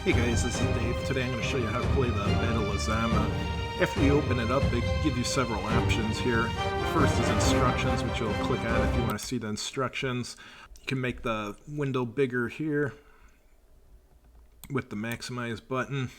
Hey guys, this is Dave. Today I'm going to show you how to play the Battle of Zama. After you open it up, it gives you several options here. The first is instructions, which you'll click on if you want to see the instructions. You can make the window bigger here with the maximize button.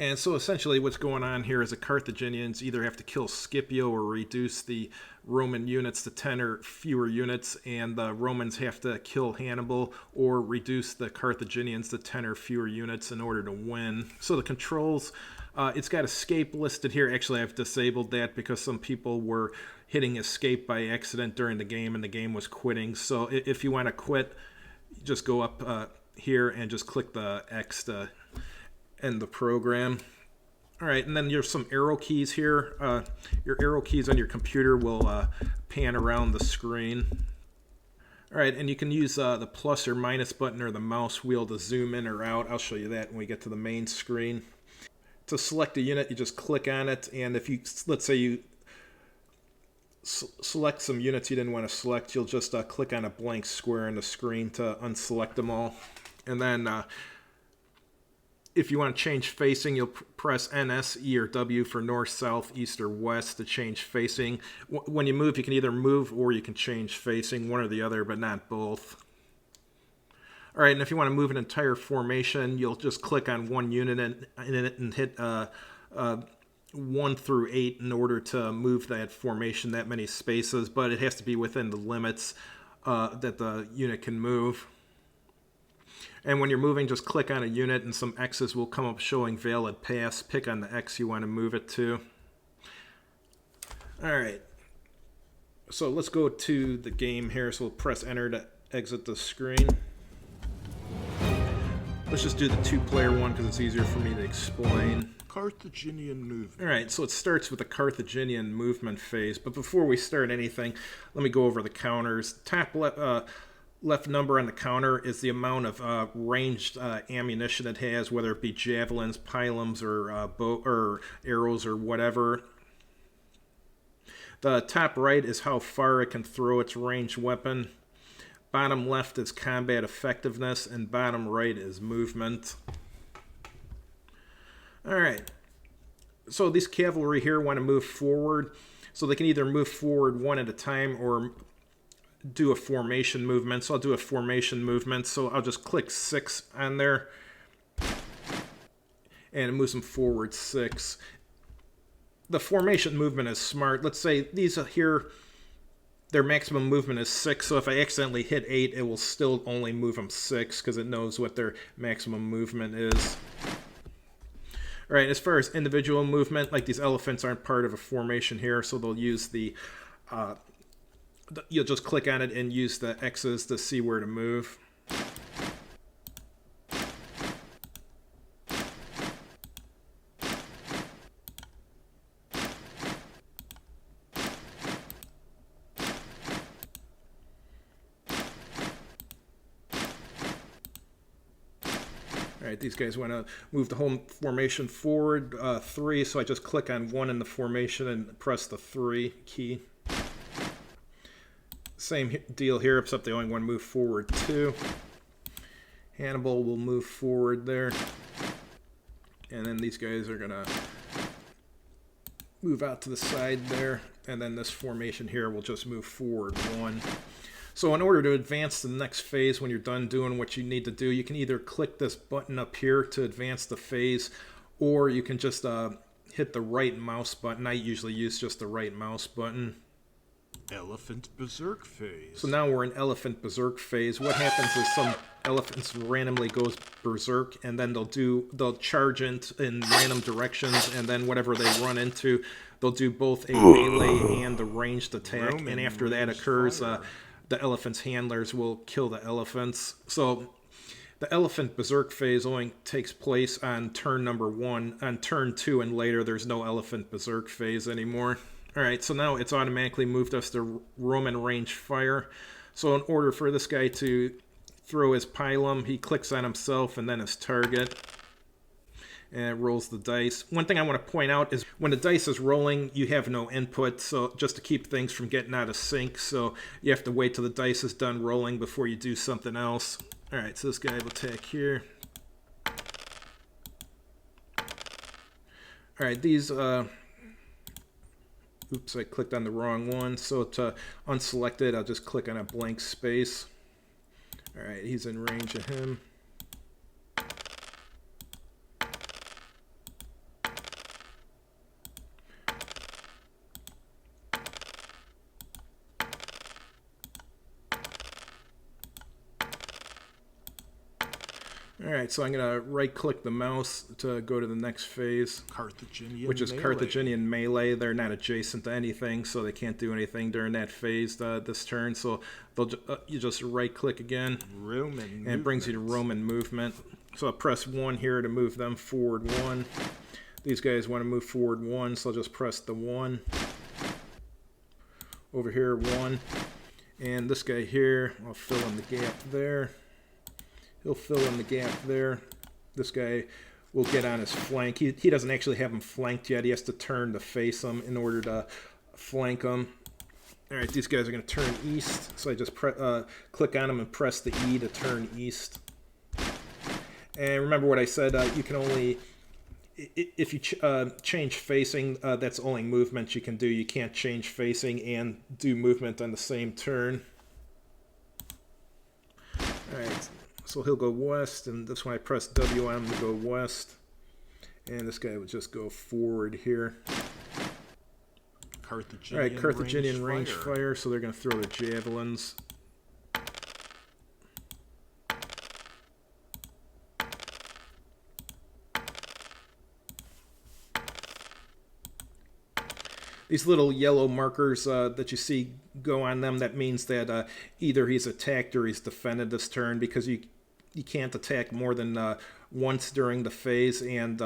And so essentially what's going on here is the Carthaginians either have to kill Scipio or reduce the Roman units to 10 or fewer units, and the Romans have to kill Hannibal or reduce the Carthaginians to 10 or fewer units in order to win. So the controls, it's got escape listed here. Actually, I've disabled that because some people were hitting escape by accident during the game and the game was quitting. So if you want to quit, just go up here and just click the X to end the program. All right, and then there's some arrow keys here. Your arrow keys on your computer will pan around the screen. All right, and you can use the plus or minus button or the mouse wheel to zoom in or out. I'll show you that when we get to the main screen. To select a unit, you just click on it, and if you, let's say you select some units you didn't want to select, you'll just click on a blank square on the screen to unselect them all. And then if you want to change facing, you'll press NS, E, or W for north, south, east, or west to change facing. When you move, you can either move or you can change facing, one or the other, but not both. All right, and if you want to move an entire formation, you'll just click on one unit in it and hit 1 through 8 in order to move that formation that many spaces, but it has to be within the limits that the unit can move. And when you're moving, just click on a unit and some X's will come up showing valid pass. Pick on the X you want to move it to. All right. So let's go to the game here. So we'll press enter to exit the screen. Let's just do the two-player one because it's easier for me to explain. Carthaginian movement. All right, so it starts with the Carthaginian movement phase. But before we start anything, let me go over the counters. Top left number on the counter is the amount of ranged ammunition it has, whether it be javelins, pylons, or bow or arrows or whatever. The top right is how far it can throw its ranged weapon. Bottom left is combat effectiveness, and bottom right is movement. All right. So these cavalry here want to move forward, so they can either move forward one at a time or do a formation movement. So I'll do a formation movement. So I'll just click 6 on there, and it moves them forward 6. The formation movement is smart. Let's say these here, their maximum movement is 6. So if I accidentally hit 8, it will still only move them 6 because it knows what their maximum movement is. All right, as far as individual movement, like these elephants aren't part of a formation here, so they'll use you'll just click on it and use the X's to see where to move. All right, these guys want to move the whole formation forward 3, so I just click on 1 in the formation and press the 3 key. Same deal here, except they only want to move forward 2. Hannibal will move forward there. And then these guys are going to move out to the side there. And then this formation here will just move forward 1. So in order to advance to the next phase, when you're done doing what you need to do, you can either click this button up here to advance the phase, or you can just hit the right mouse button. I usually use just the right mouse button. Elephant berserk phase. So now we're in elephant berserk phase. What happens is some elephants randomly goes berserk, and then they'll charge in random directions, and then whatever they run into, they'll do both a melee and the ranged attack. And after that occurs, the elephant's handlers will kill the elephants. So the elephant berserk phase only takes place on turn number 1. On turn 2 and later, there's no elephant berserk phase anymore. All right, so now it's automatically moved us to Roman range fire. So in order for this guy to throw his pylon, he clicks on himself and then his target, and it rolls the dice. One thing I want to point out is when the dice is rolling, you have no input, so just to keep things from getting out of sync, so you have to wait till the dice is done rolling before you do something else. Alright, so this guy will attack here. Alright, these, oops, I clicked on the wrong one. So to unselect it, I'll just click on a blank space. Alright, he's in range of him. Alright, so I'm going to right-click the mouse to go to the next phase, Carthaginian which is melee. Carthaginian melee. They're not adjacent to anything, so they can't do anything during that phase this turn. So they'll you just right-click again, Roman and it brings you to Roman movement. So I'll press 1 here to move them forward 1. These guys want to move forward 1, so I'll just press the 1. Over here, 1. And this guy here, I'll fill in the gap there. He'll fill in the gap there. This guy will get on his flank. He doesn't actually have him flanked yet. He has to turn to face him in order to flank him. Alright, these guys are going to turn east. So I just click on them and press the E to turn east. And remember what I said, you can only... If you change facing, that's only movement you can do. You can't change facing and do movement on the same turn. Alright. So he'll go west, and that's when I press W on him to go west. And this guy would just go forward here. Carthaginian, Carthaginian range fire, so they're going to throw their javelins. These little yellow markers that you see go on them, that means that either he's attacked or he's defended this turn, because you can't attack more than once during the phase, and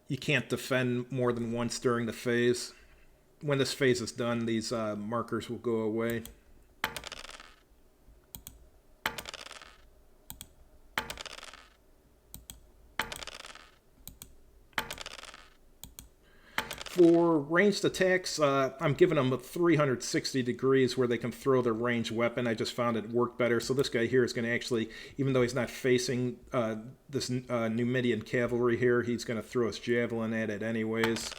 you can't defend more than once during the phase. When this phase is done, these markers will go away. For ranged attacks, I'm giving them a 360 degrees where they can throw their ranged weapon. I just found it worked better. So this guy here is going to actually, even though he's not facing this Numidian cavalry here, he's going to throw his javelin at it anyways.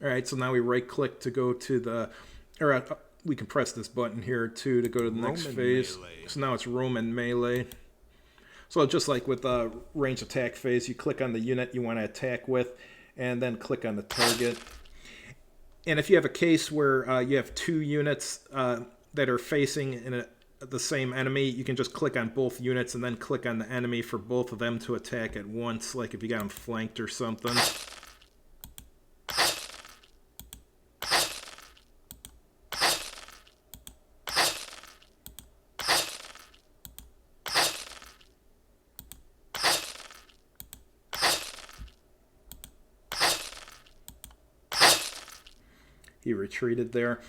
Alright, so now we right-click to go to the... Or we can press this button here, too, to go to the next phase. Melee. So now it's Roman melee. So just like with the ranged attack phase, you click on the unit you want to attack with, and then click on the target. And if you have a case where you have 2 units that are facing in the same enemy, you can just click on both units and then click on the enemy for both of them to attack at once, like if you got them flanked or something. He retreated there.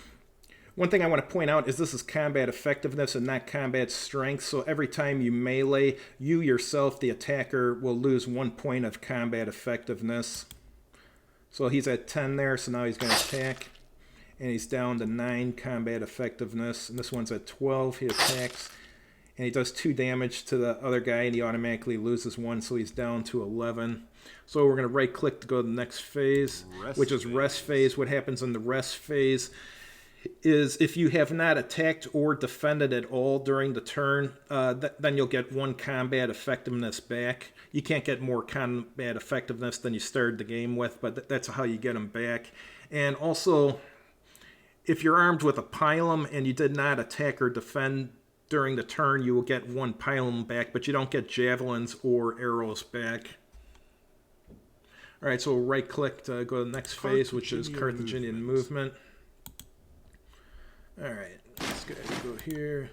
One thing I want to point out is this is combat effectiveness and not combat strength. So every time you melee, you yourself, the attacker, will lose 1 point of combat effectiveness. So he's at 10 there, so now he's going to attack. And he's down to 9 combat effectiveness. And this one's at 12. He attacks. And he does 2 damage to the other guy, and he automatically loses 1, so he's down to 11. So we're going to right-click to go to the next phase, which is rest phase. What happens in the rest phase is if you have not attacked or defended at all during the turn, then you'll get 1 combat effectiveness back. You can't get more combat effectiveness than you started the game with, but that's how you get them back. And also, if you're armed with a pilum and you did not attack or defend during the turn, you will get 1 pilum back, but you don't get javelins or arrows back. Alright, so we'll right-click to go to the next phase, which is Carthaginian movement. Alright, this guy will go here.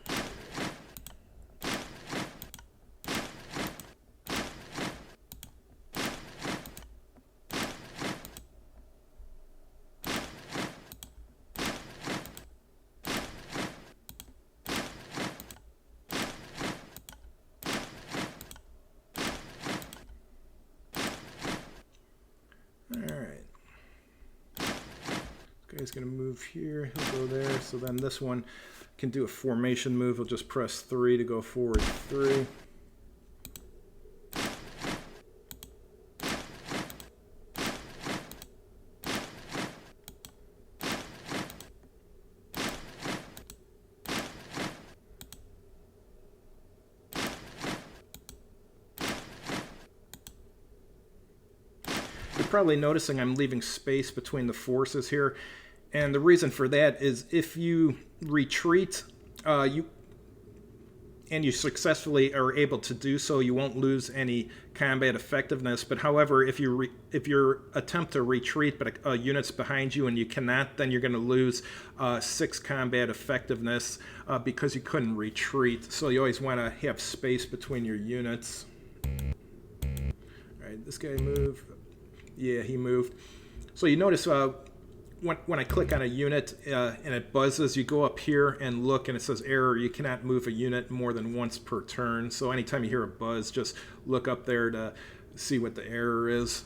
Guy's going to move here, he'll go there, so then this one can do a formation move. We'll just press 3 to go forward 3. You're probably noticing I'm leaving space between the forces here. And the reason for that is if you retreat, you successfully are able to do so, you won't lose any combat effectiveness. But however, if you attempt to retreat but a unit's behind you and you cannot, then you're going to lose 6 combat effectiveness because you couldn't retreat. So you always want to have space between your units. All right, this guy moved. Yeah, he moved. So you notice when I click on a unit and it buzzes, you go up here and look, and it says error. You cannot move a unit more than once per turn. So anytime you hear a buzz, just look up there to see what the error is.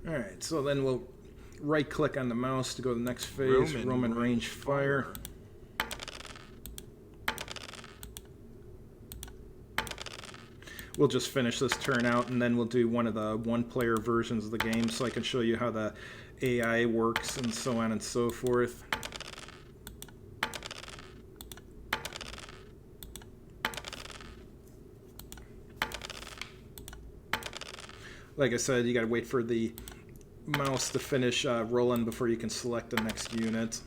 Alright, so then we'll right click on the mouse to go to the next phase, Roman range fire. We'll just finish this turn out, and then we'll do one of the one-player versions of the game so I can show you how the AI works and so on and so forth. Like I said, you gotta wait for the mouse to finish rolling before you can select the next unit.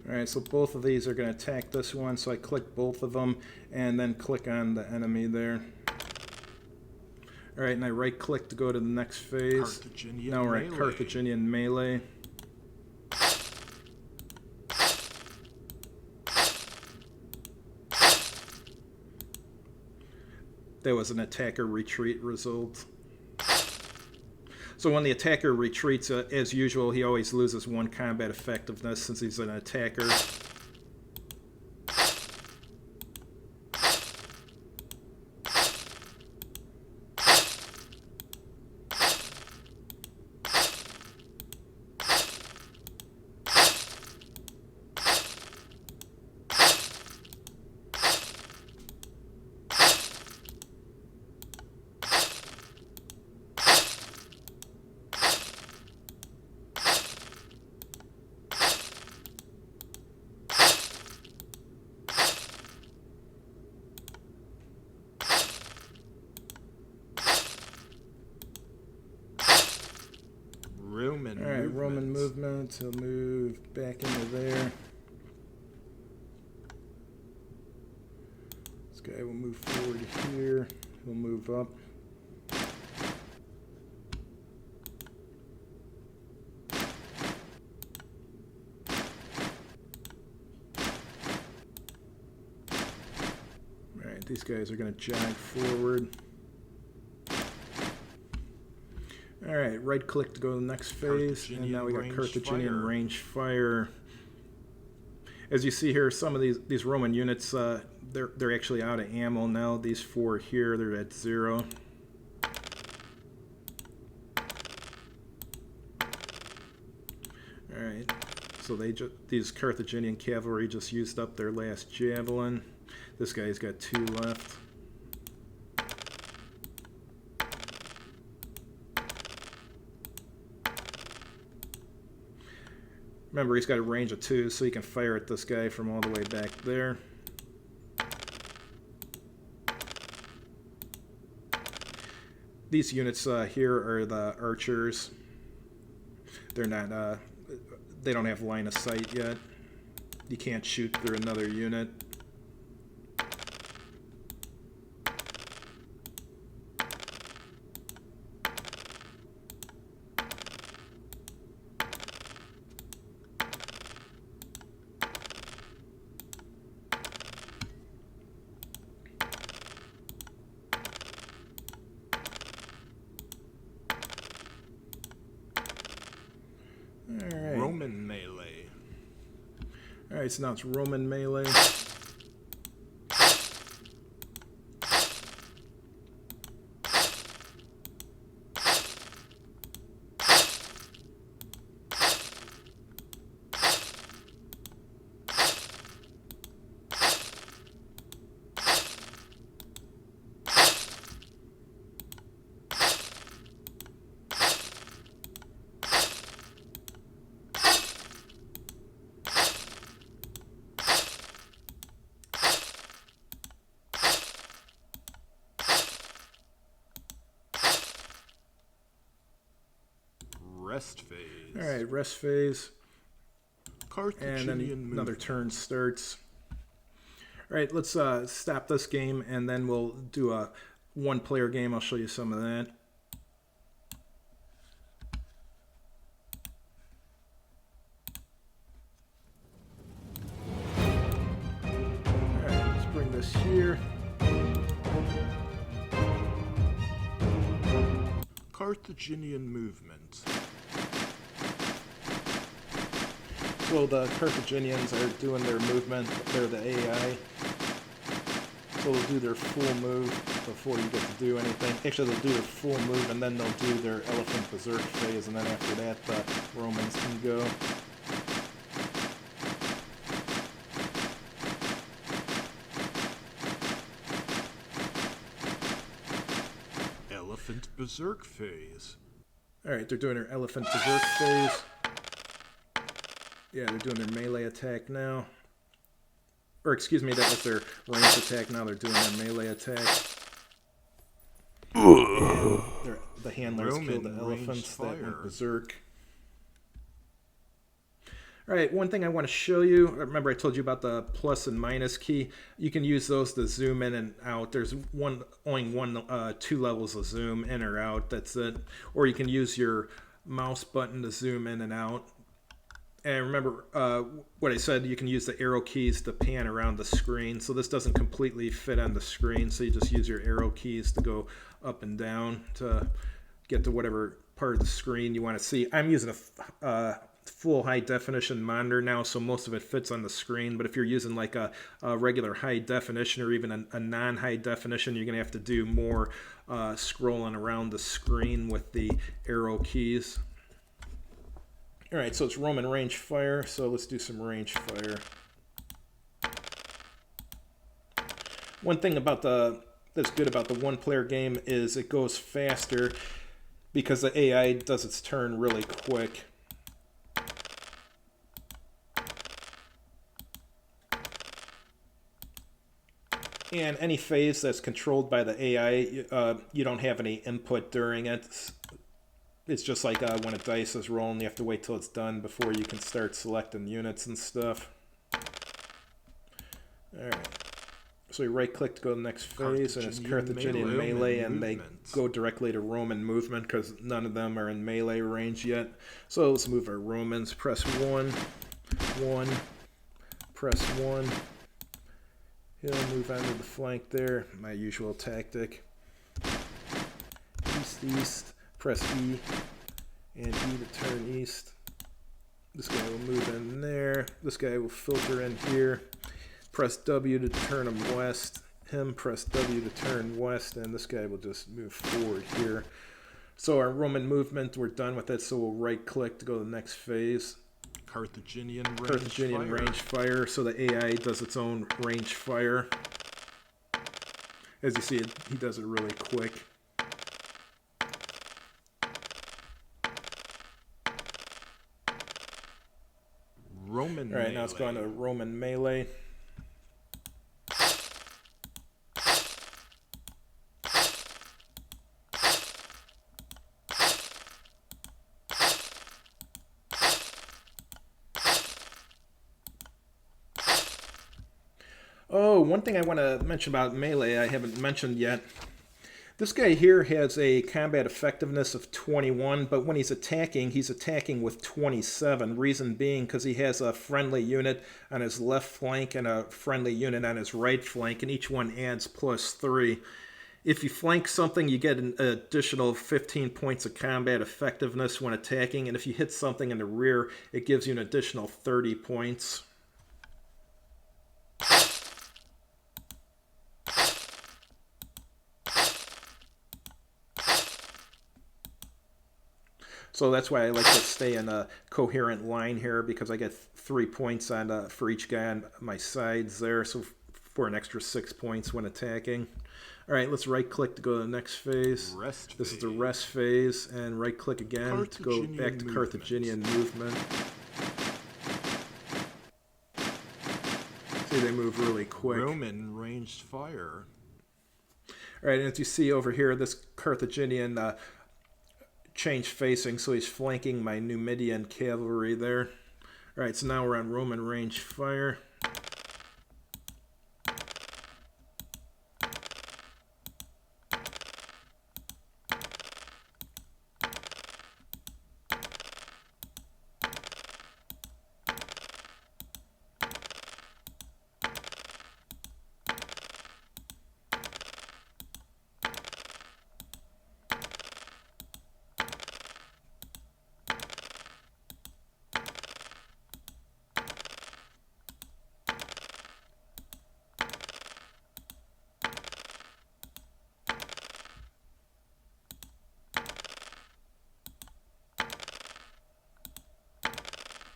Alright, so both of these are going to attack this one, so I click both of them and then click on the enemy there. Alright, and I right click to go to the next phase. Now we're at Carthaginian melee. That was an attacker retreat result. So when the attacker retreats, as usual, he always loses 1 combat effectiveness since he's an attacker. Alright, Roman movement. He'll move back into there. This guy will move forward here. He'll move up. Alright, these guys are going to jog forward. Alright, right click to go to the next phase, and now we got Carthaginian range fire. As you see here, some of these Roman units, they're actually out of ammo now. These 4 here, they're at 0. Alright, so these Carthaginian cavalry just used up their last javelin. This guy's got 2 left. Remember, he's got a range of 2, so you can fire at this guy from all the way back there. These units here are the archers. They're not, they don't have line of sight yet. You can't shoot through another unit. Roman melee. Alright, so now it's Roman melee. Rest phase. Alright, rest phase. Carthaginian And then another movement. turn starts. Alright, let's stop this game and then we'll do a one-player game. I'll show you some of that. Alright, let's bring this here. Carthaginian movement. So the Carthaginians are doing their movement. They're the AI. So they'll do their full move before you get to do anything. Actually, they'll do their full move and then they'll do their elephant berserk phase, and then after that, the Romans can go. Elephant berserk phase. Alright, they're doing their elephant berserk phase. Yeah, they're doing their melee attack now. Or excuse me, that was their ranged attack. Now they're doing their melee attack. The handlers killed the Roman elephants that fire. went berserk. Alright, one thing I want to show you. Remember I told you about the plus and minus key. You can use those to zoom in and out. There's only two levels of zoom in or out. That's it. Or you can use your mouse button to zoom in and out. And remember what I said, you can use the arrow keys to pan around the screen. So this doesn't completely fit on the screen, so you just use your arrow keys to go up and down to get to whatever part of the screen you want to see. I'm using a full high definition monitor now, so most of it fits on the screen. But if you're using like a regular high definition or even a non-high definition, you're going to have to do more scrolling around the screen with the arrow keys. Alright, so it's Roman range fire, so let's do some range fire. One thing about that's good about the one-player game is it goes faster because the AI does its turn really quick. And any phase that's controlled by the AI, you don't have any input during it. It's just like when a dice is rolling, you have to wait till it's done before you can start selecting units and stuff. Alright. So you right click to go to the next phase, and it's Carthaginian melee, and they go directly to Roman movement because none of them are in melee range yet. So let's move our Romans. Press 1, 1, press 1. He'll move onto the flank there. My usual tactic. East, east. Press E and E to turn east. This guy will move in there. This guy will filter in here. Press W to turn him west. Him, press W to turn west, and this guy will just move forward here. So our Roman movement, we're done with it, so we'll right click to go to the next phase. Carthaginian range fire. So the AI does its own range fire. As you see, he does it really quick. Roman All right, melee. now it's going to Roman melee. Oh, one thing I want to mention about melee I haven't mentioned yet. This guy here has a combat effectiveness of 21, but when he's attacking with 27. Reason being because he has a friendly unit on his left flank and a friendly unit on his right flank, and each one adds +3. If you flank something, you get an additional 15 points of combat effectiveness when attacking, and if you hit something in the rear, it gives you an additional 30 points. So that's why I like to stay in a coherent line here, because I get 3 points on for each guy on my sides there, so for an extra 6 points when attacking. All right, let's right-click to go to the next phase. Rest This is the phase. rest phase, and right-click again to go back to Carthaginian movement. See, they move really quick. Roman ranged fire. All right, and as you see over here, this Carthaginian changed facing, so he's flanking my Numidian cavalry there. All right, so now we're on Roman range fire.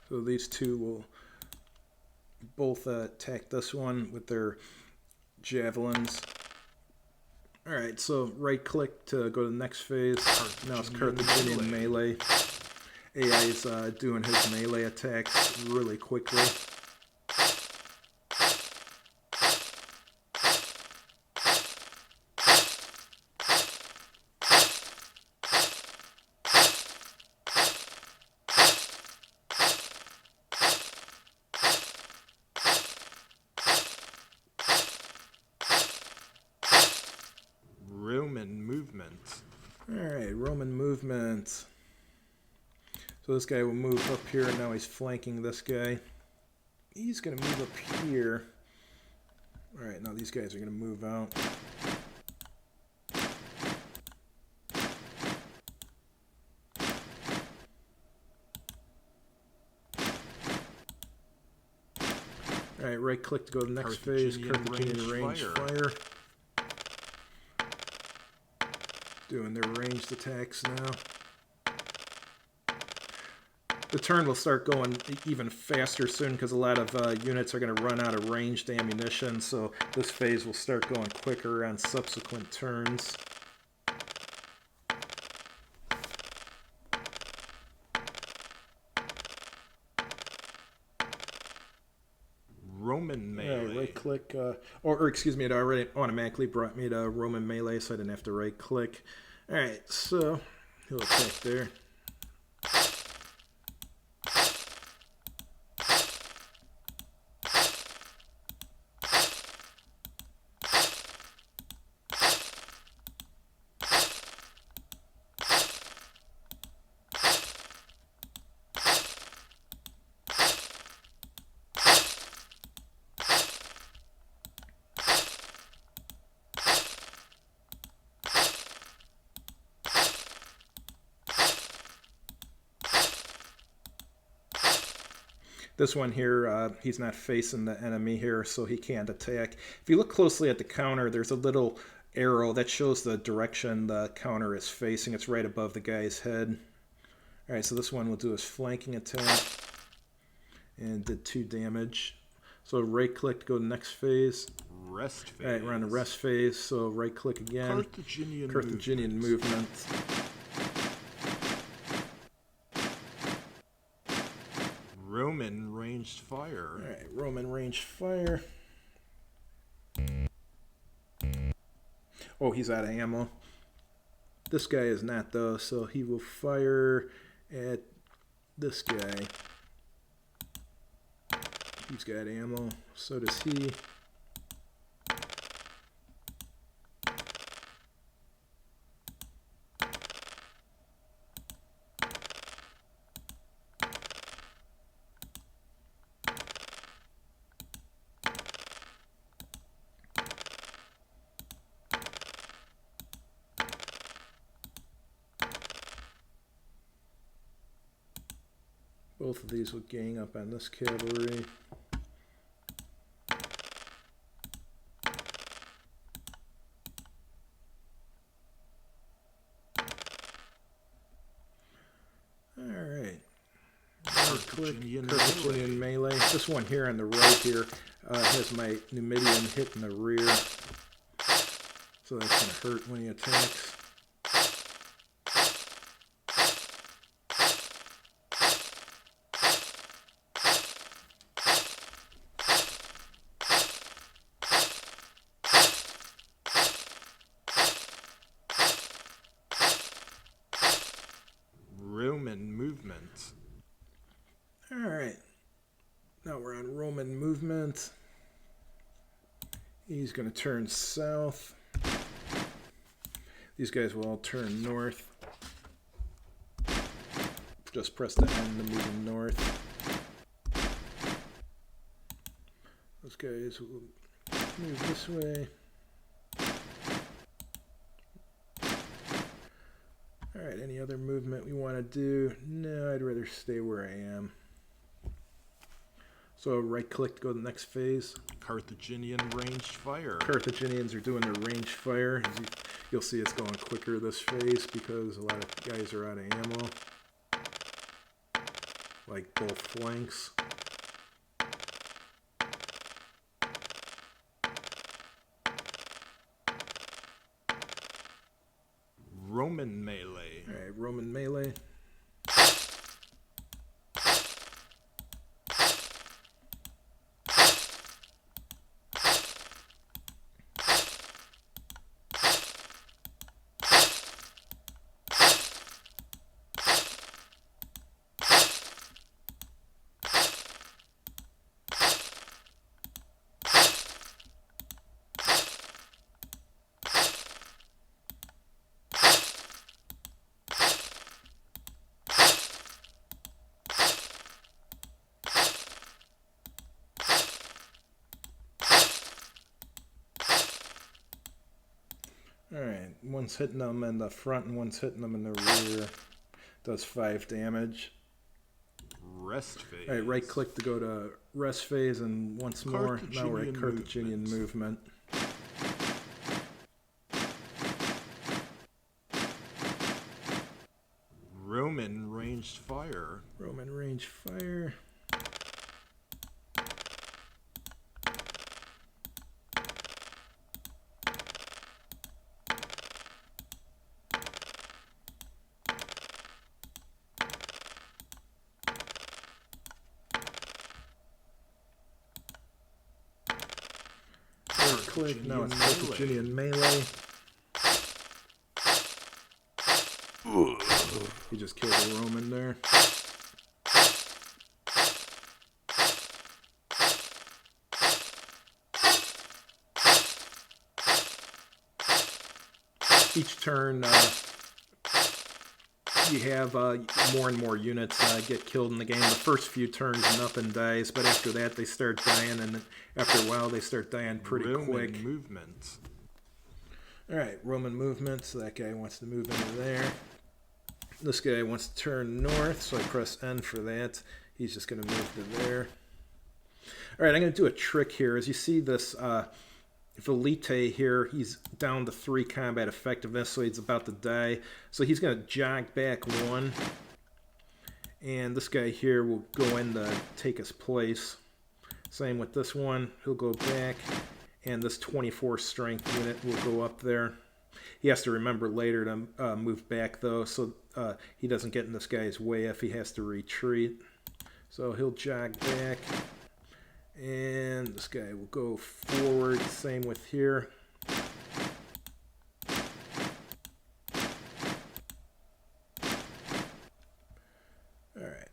So these two will both attack this one with their javelins. Alright, so right click to go to the next phase. Now it's Carthaginian melee. AI is doing his melee attacks really quickly. Roman movement. Alright, Roman movement. So this guy will move up here, and now he's flanking this guy. He's going to move up here. Alright, now these guys are going to move out. Alright, right click to go to the next phase. Carthaginian range fire. Doing their ranged attacks now. The turn will start going even faster soon, because a lot of units are going to run out of ranged ammunition, so this phase will start going quicker on subsequent turns. Roman melee. Yeah, right click, or excuse me, it already automatically brought me to Roman melee, so I didn't have to right click. Alright, so he'll attack there. This one here, he's not facing the enemy here, so he can't attack. If you look closely at the counter, there's a little arrow that shows the direction the counter is facing. It's right above the guy's head. Alright, so this one will do his flanking attack. And did 2 damage. So right click to go to the next phase. Rest phase. Alright, we're on the rest phase, so right click again. Carthaginian movement. Roman ranged fire. Alright, Roman ranged fire. Oh, he's out of ammo. This guy is not, though, so he will fire at this guy. He's got ammo. So does he. Both of these will gang up on this cavalry. Alright. Carthaginian melee. This one here on the right here has my Numidian hit in the rear. So that's going to hurt when he attacks. Roman movement. Alright. Now we're on Roman movement. He's going to turn south. These guys will all turn north. Just press the N to move north. Those guys will move this way. Alright, any other movement we want to do? No, I'd rather stay where I am. So right click to go to the next phase. Carthaginian ranged fire. Carthaginians are doing their ranged fire. You'll see it's going quicker this phase because a lot of guys are out of ammo. Like both flanks. Roman melee. Alright, Roman melee. Alright, one's hitting them in the front and one's hitting them in the rear. Does 5 damage. Rest phase. Alright, right click to go to rest phase, and once more, now we're at Carthaginian movement. Roman ranged fire. Roman range fire. Click, now it's Carthaginian melee. He just killed a Roman there. Each turn, you have more and more units get killed in the game. The first few turns, nothing dies, but after that, they start dying, and after a while, they start dying pretty quick. Movement. All right, Roman movement. So that guy wants to move into there. This guy wants to turn north, so I press N for that. He's just going to move to there. All right, I'm going to do a trick here. As you see this Velite here, he's down to 3 combat effectiveness, so he's about to die. So he's going to jog back 1. And this guy here will go in to take his place. Same with this one. He'll go back. And this 24 strength unit will go up there. He has to remember later to move back, though, so he doesn't get in this guy's way if he has to retreat. So he'll jog back. And this guy will go forward. Same with here. All right.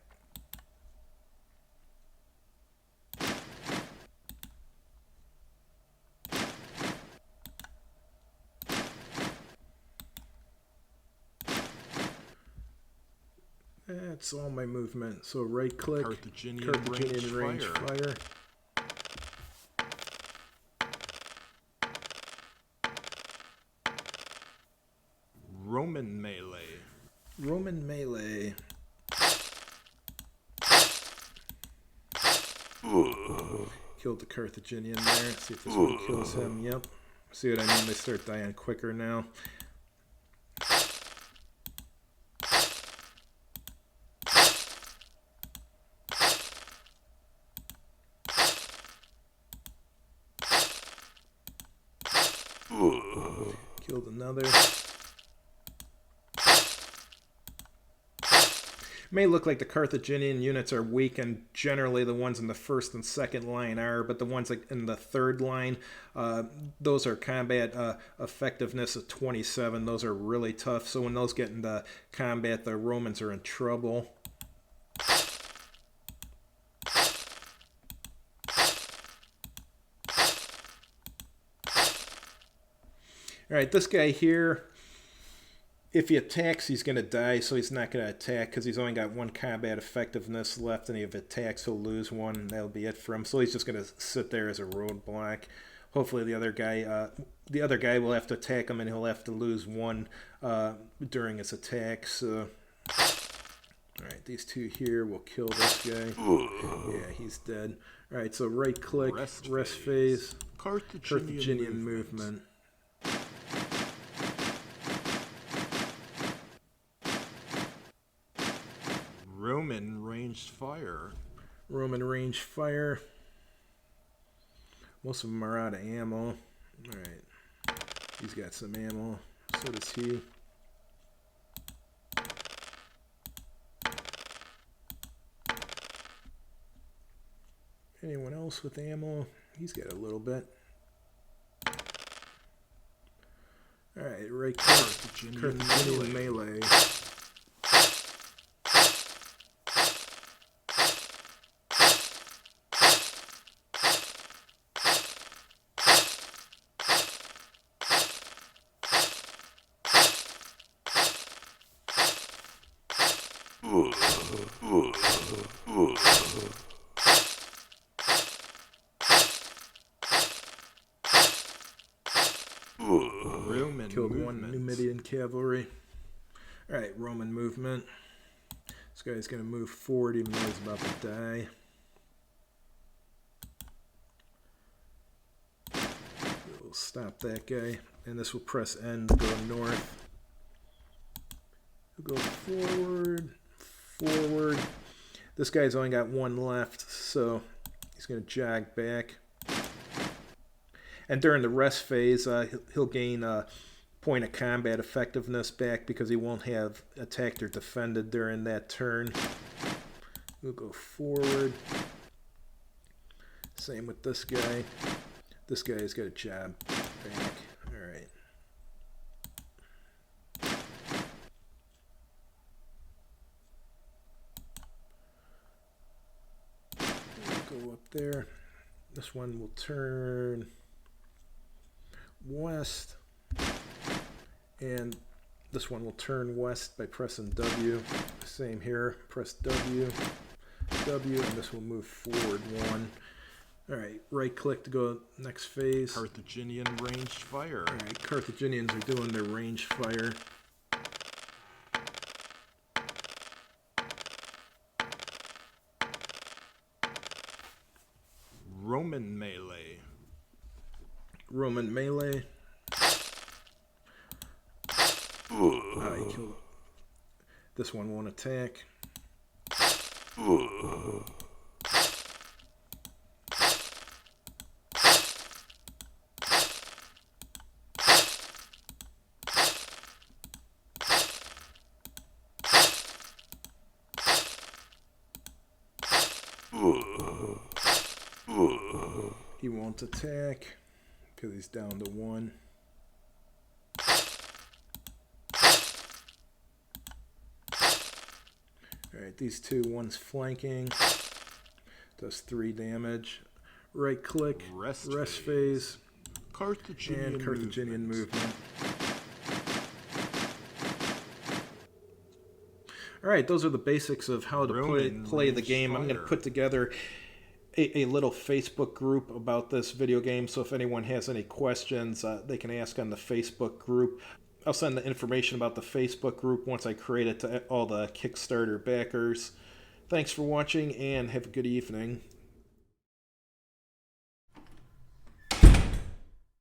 That's all my movement. So right click, Carthaginian range fire. Roman melee. Roman melee. Killed the Carthaginian there. See if this one kills him. Yep. See what I mean? They start dying quicker now. Killed another. May look like the Carthaginian units are weak, and generally the ones in the first and second line are, but the ones in the third line, those are combat effectiveness of 27. Those are really tough, so when those get into combat, the Romans are in trouble. Alright, this guy here, if he attacks, he's going to die, so he's not going to attack because he's only got one combat effectiveness left, and if he attacks, he'll lose one, and that'll be it for him. So he's just going to sit there as a roadblock. Hopefully the other guy will have to attack him, and he'll have to lose one during his attacks. Alright, these two here will kill this guy. Yeah, he's dead. Alright, so right-click, rest phase, Carthaginian movement. Roman ranged fire. Roman ranged fire. Most of them are out of ammo. Alright. He's got some ammo. So does he. Anyone else with ammo? He's got a little bit. Alright, right click. Carthaginian melee. Roman Killed movement. one Numidian cavalry. Alright, Roman movement. This guy's going to move forward even though he's about to die. We'll stop that guy. And this will press N to go north. We'll go forward, forward. This guy's only got one left, so he's going to jog back. And during the rest phase, he'll gain a point of combat effectiveness back because he won't have attacked or defended during that turn. We'll go forward. Same with this guy. This guy's got a jab back. Alright. We'll go up there. This one will turn west, and this one will turn west by pressing W. Same here, press W, W, and this will move forward one. Alright, right click to go next phase. Carthaginian ranged fire. Alright, Carthaginians are doing their range fire. Roman melee. Roman melee. He killed. This one won't attack. He won't attack because he's down to one. Alright, these two, one's flanking, does 3 damage. Right click, rest phase, Carthaginian movement. Alright, those are the basics of how to play the game. I'm going to put together a little Facebook group about this video game, so if anyone has any questions, they can ask on the Facebook group. I'll send the information about the Facebook group once I create it to all the Kickstarter backers. Thanks for watching, and have a good evening.